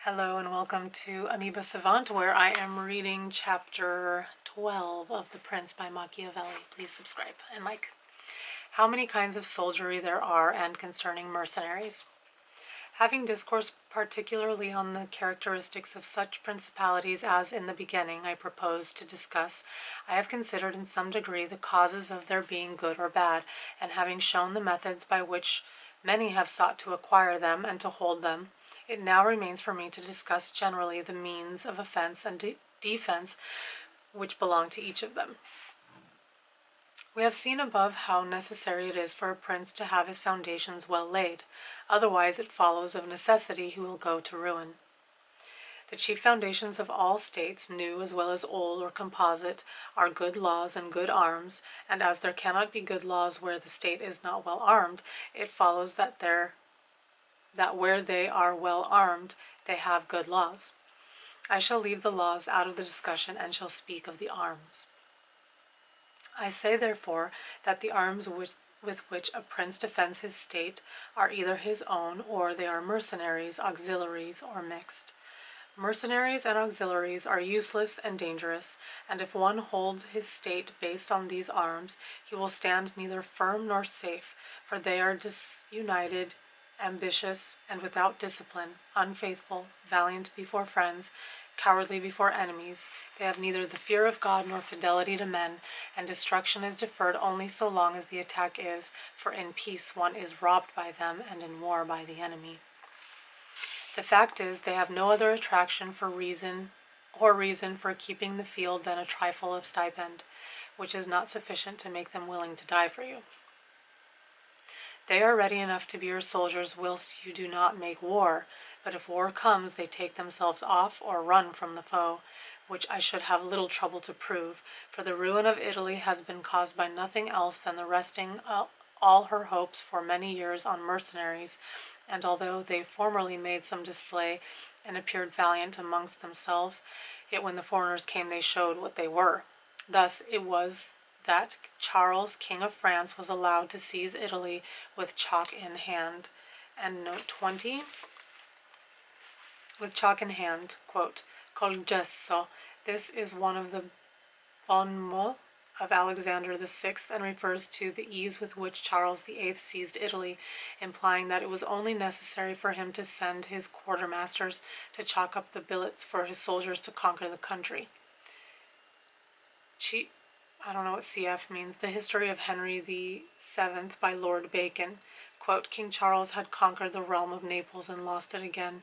Hello and welcome to Amoeba Savant, where I am reading chapter 12 of The Prince by Machiavelli. Please subscribe and like. How many kinds of soldiery there are, and concerning mercenaries. Having discoursed particularly on the characteristics of such principalities as in the beginning I proposed to discuss, I have considered in some degree the causes of their being good or bad, and having shown the methods by which many have sought to acquire them and to hold them, it now remains for me to discuss generally the means of offense and defense which belong to each of them. We have seen above how necessary it is for a prince to have his foundations well laid, otherwise it follows of necessity he will go to ruin. The chief foundations of all states, new as well as old or composite, are good laws and good arms, and as there cannot be good laws where the state is not well armed, it follows that where they are well armed, they have good laws. I shall leave the laws out of the discussion and shall speak of the arms. I say, therefore, that the arms with which a prince defends his state are either his own, or they are mercenaries, auxiliaries, or mixed. Mercenaries and auxiliaries are useless and dangerous, and if one holds his state based on these arms, he will stand neither firm nor safe, for they are disunited, ambitious, and without discipline, unfaithful, valiant before friends, cowardly before enemies. They have neither the fear of God nor fidelity to men, and destruction is deferred only so long as the attack is, for in peace one is robbed by them, and in war by the enemy. The fact is, they have no other attraction for reason for keeping the field than a trifle of stipend, which is not sufficient to make them willing to die for you. They are ready enough to be your soldiers whilst you do not make war, but if war comes, they take themselves off or run from the foe, which I should have little trouble to prove, for the ruin of Italy has been caused by nothing else than the resting all her hopes for many years on mercenaries, and although they formerly made some display and appeared valiant amongst themselves, yet when the foreigners came they showed what they were. Thus it was that Charles, King of France, was allowed to seize Italy with chalk in hand. And note 20, with chalk in hand, quote, col gesso. This is one of the bon mots of Alexander VI, and refers to the ease with which Charles VIII seized Italy, implying that it was only necessary for him to send his quartermasters to chalk up the billets for his soldiers to conquer the country. I don't know what CF means. The History of Henry VII by Lord Bacon. Quote, King Charles had conquered the realm of Naples and lost it again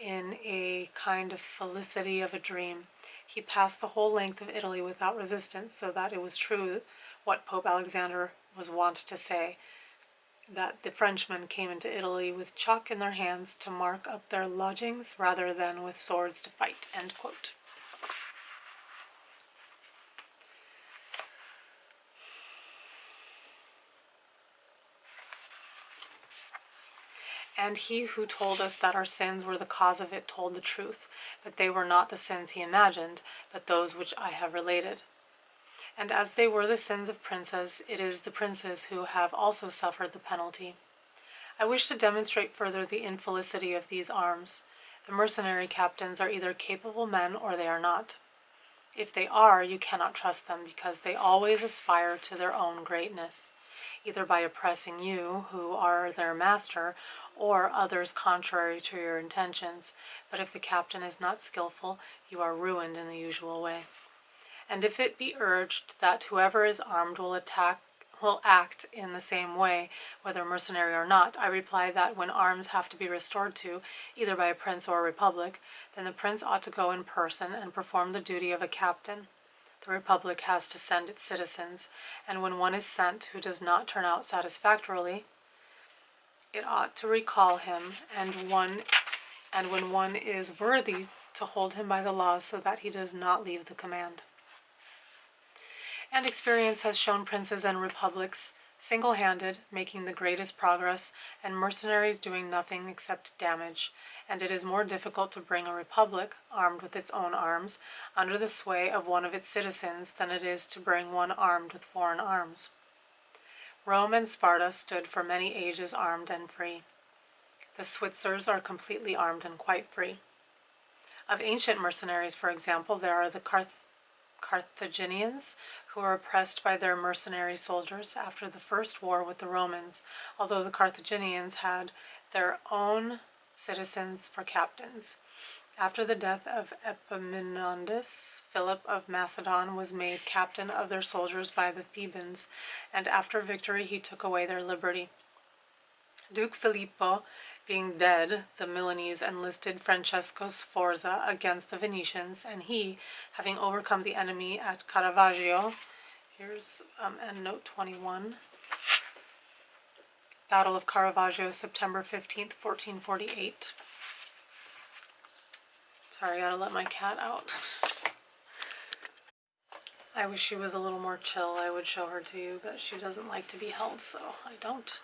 in a kind of felicity of a dream. He passed the whole length of Italy without resistance, so that it was true what Pope Alexander was wont to say, that the Frenchmen came into Italy with chalk in their hands to mark up their lodgings rather than with swords to fight. End quote. And he who told us that our sins were the cause of it told the truth, but they were not the sins he imagined, but those which I have related. And as they were the sins of princes, it is the princes who have also suffered the penalty. I wish to demonstrate further the infelicity of these arms. The mercenary captains are either capable men or they are not. If they are, you cannot trust them, because they always aspire to their own greatness, either by oppressing you, who are their master, or others contrary to your intentions. But if the captain is not skillful, you are ruined in the usual way. And if it be urged that whoever is armed will act in the same way, whether mercenary or not, I reply that when arms have to be restored to, either by a prince or a republic, then the prince ought to go in person and perform the duty of a captain. The republic has to send its citizens, and when one is sent who does not turn out satisfactorily, it ought to recall him, and when one is worthy, to hold him by the laws so that he does not leave the command. And experience has shown princes and republics single-handed making the greatest progress, and mercenaries doing nothing except damage, and it is more difficult to bring a republic, armed with its own arms, under the sway of one of its citizens than it is to bring one armed with foreign arms. Rome and Sparta stood for many ages armed and free. The Switzers are completely armed and quite free. Of ancient mercenaries, for example, there are the Carthaginians, who were oppressed by their mercenary soldiers after the first war with the Romans, although the Carthaginians had their own citizens for captains. After the death of Epaminondas, Philip of Macedon was made captain of their soldiers by the Thebans, and after victory he took away their liberty. Duke Filippo being dead, the Milanese enlisted Francesco Sforza against the Venetians, and he, having overcome the enemy at Caravaggio, here's endnote 21, Battle of Caravaggio, September 15th, 1448. Sorry, I gotta let my cat out. I wish she was a little more chill. I would show her to you, but she doesn't like to be held, so I don't.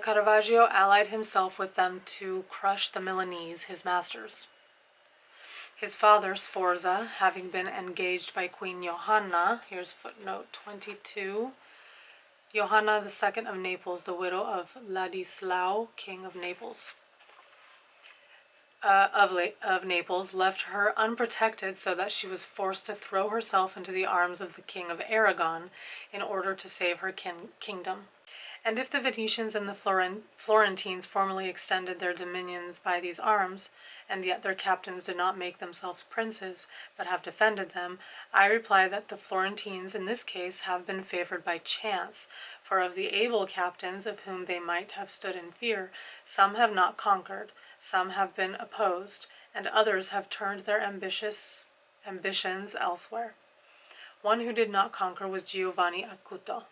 Caravaggio allied himself with them to crush the Milanese, his masters. His father, Sforza, having been engaged by Queen Johanna, here's footnote 22, Johanna II of Naples, the widow of Ladislao, king of Naples, Naples, left her unprotected so that she was forced to throw herself into the arms of the king of Aragon in order to save her kingdom. And if the Venetians and the Florentines formerly extended their dominions by these arms, and yet their captains did not make themselves princes, but have defended them, I reply that the Florentines in this case have been favored by chance, for of the able captains of whom they might have stood in fear, some have not conquered, some have been opposed, and others have turned their ambitions elsewhere. One who did not conquer was Giovanni Acuto.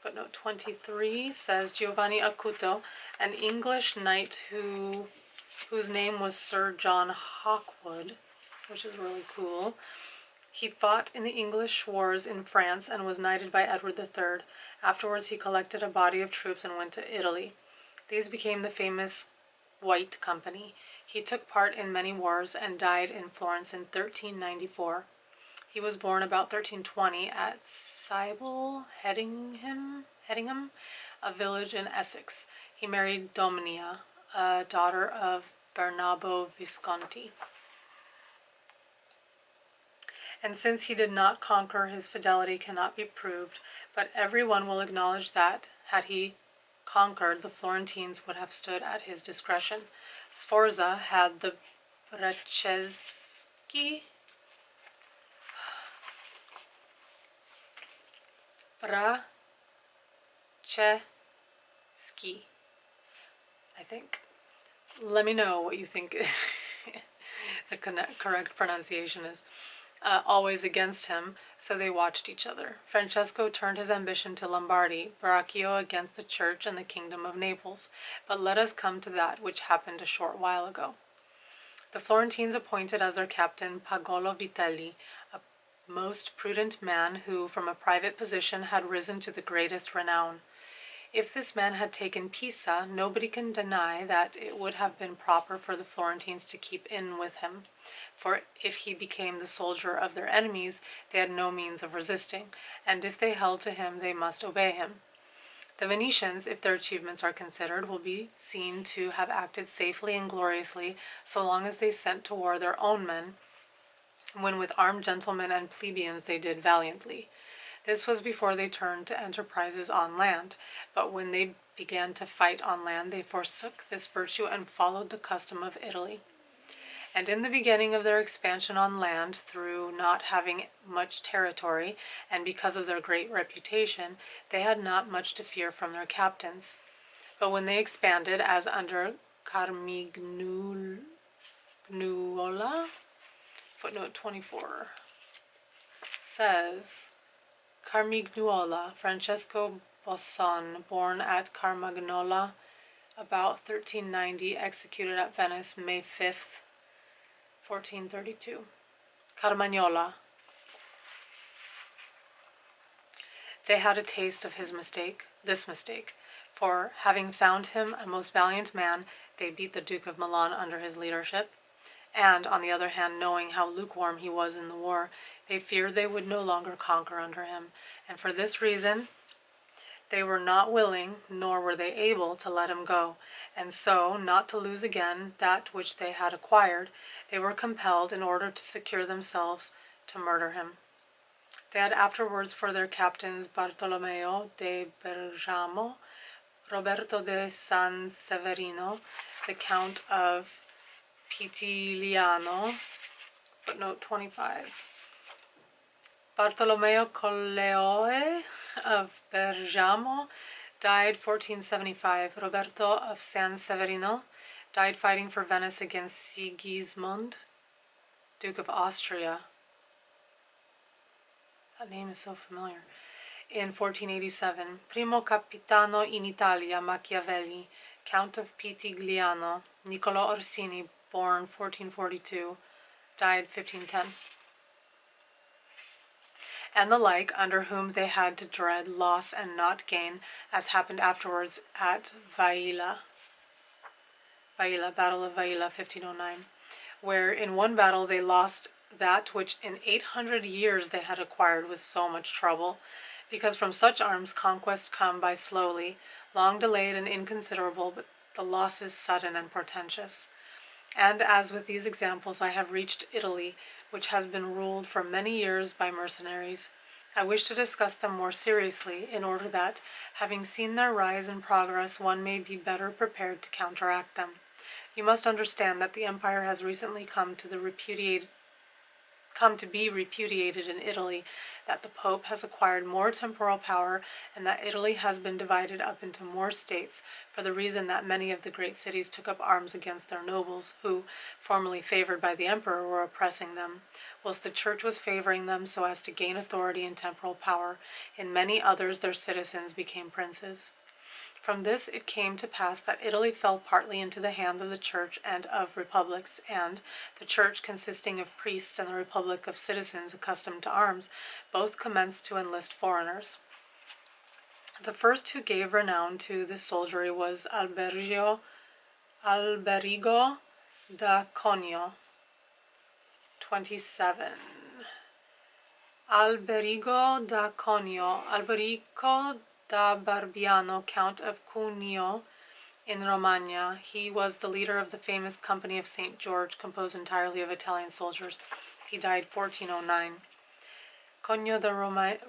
Footnote 23 says Giovanni Acuto, an English knight whose name was Sir John Hawkwood, which is really cool. He fought in the English wars in France and was knighted by Edward III. Afterwards he collected a body of troops and went to Italy. These became the famous White Company. He took part in many wars and died in Florence in 1394. He was born about 1320 at Sible, Hedingham, a village in Essex. He married Dominia, a daughter of Bernabo Visconti. And since he did not conquer, his fidelity cannot be proved, but everyone will acknowledge that, had he conquered, the Florentines would have stood at his discretion. Sforza had the Bracceschi I think. Let me know what you think the correct pronunciation is. Always against him, so they watched each other. Francesco turned his ambition to Lombardy, Braccio against the church and the kingdom of Naples. But let us come to that which happened a short while ago. The Florentines appointed as their captain Pagolo Vitelli, a most prudent man who, from a private position, had risen to the greatest renown. If this man had taken Pisa, nobody can deny that it would have been proper for the Florentines to keep in with him, for if he became the soldier of their enemies, they had no means of resisting, and if they held to him, they must obey him. The Venetians, if their achievements are considered, will be seen to have acted safely and gloriously so long as they sent to war their own men, when with armed gentlemen and plebeians they did valiantly. This was before they turned to enterprises on land, but when they began to fight on land, they forsook this virtue and followed the custom of Italy. And in the beginning of their expansion on land, through not having much territory, and because of their great reputation, they had not much to fear from their captains. But when they expanded, as under Carmignuola, footnote 24, says, Carmignuola, Francesco Bosson, born at Carmagnola, about 1390, executed at Venice, May 5th, 1432. Carmagnola. They had a taste of this mistake, for having found him a most valiant man, they beat the Duke of Milan under his leadership, and, on the other hand, knowing how lukewarm he was in the war, they feared they would no longer conquer under him, and for this reason They were not willing, nor were they able, to let him go, and so, not to lose again that which they had acquired, they were compelled, in order to secure themselves, to murder him. They had afterwards for their captains Bartolomeo de Bergamo, Roberto de San Severino, the Count of Pitiliano, footnote 25. Bartolomeo Colleoe of Bergamo died 1475. Roberto of San Severino died fighting for Venice against Sigismund, Duke of Austria. That name is so familiar. In 1487. Primo Capitano in Italia, Machiavelli, Count of Pitigliano. Niccolo Orsini, born 1442, died 1510. And the like, under whom they had to dread loss and not gain, as happened afterwards at Battle of Vaila, 1509, where in one battle they lost that which in 800 years they had acquired with so much trouble, because from such arms conquests come by slowly, long delayed and inconsiderable, but the loss is sudden and portentous. And as with these examples I have reached Italy, which has been ruled for many years by mercenaries, I wish to discuss them more seriously, in order that, having seen their rise and progress, one may be better prepared to counteract them. You must understand that the empire has recently come to be repudiated in Italy, that the Pope has acquired more temporal power, and that Italy has been divided up into more states, for the reason that many of the great cities took up arms against their nobles, who, formerly favored by the emperor, were oppressing them, whilst the church was favoring them so as to gain authority and temporal power. In many others their citizens became princes. From this it came to pass that Italy fell partly into the hands of the Church and of republics, and the Church, consisting of priests, and the republic of citizens accustomed to arms, both commenced to enlist foreigners. The first who gave renown to this soldiery was Alberigo da Conio, 27. Alberigo da Conio, Alberico da Barbiano, Count of Cuneo in Romagna. He was the leader of the famous Company of St. George, composed entirely of Italian soldiers. He died 1409. Conio the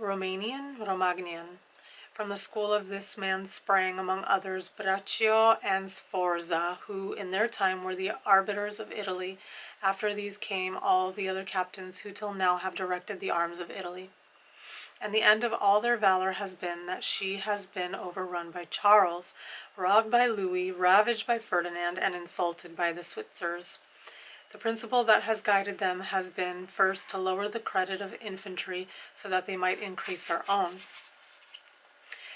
Romagnian. From the school of this man sprang, among others, Braccio and Sforza, who in their time were the arbiters of Italy. After these came all the other captains who till now have directed the arms of Italy. And the end of all their valor has been that she has been overrun by Charles, robbed by Louis, ravaged by Ferdinand, and insulted by the Switzers. The principle that has guided them has been, first, to lower the credit of infantry so that they might increase their own.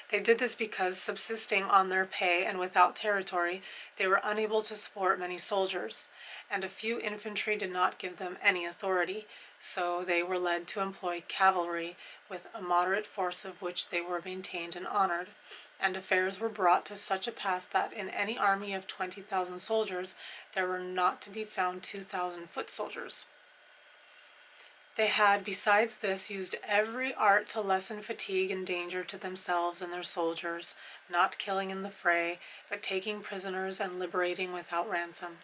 They did this because, subsisting on their pay and without territory, they were unable to support many soldiers, and a few infantry did not give them any authority, so they were led to employ cavalry, with a moderate force of which they were maintained and honored, and affairs were brought to such a pass that in any army of 20,000 soldiers there were not to be found 2,000 foot soldiers. They had, besides this, used every art to lessen fatigue and danger to themselves and their soldiers, not killing in the fray, but taking prisoners and liberating without ransom.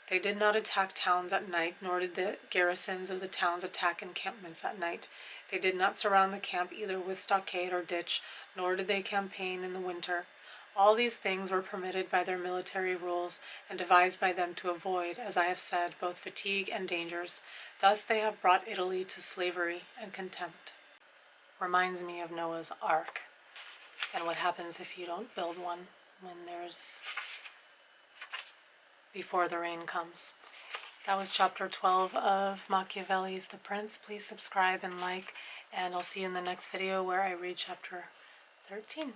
They did not attack towns at night, nor did the garrisons of the towns attack encampments at night. They did not surround the camp either with stockade or ditch, nor did they campaign in the winter. All these things were permitted by their military rules, and devised by them to avoid, as I have said, both fatigue and dangers. Thus they have brought Italy to slavery and contempt. Reminds me of Noah's Ark, and what happens if you don't build one before the rain comes. That was chapter 12 of Machiavelli's The Prince. Please subscribe and like, and I'll see you in the next video where I read chapter 13.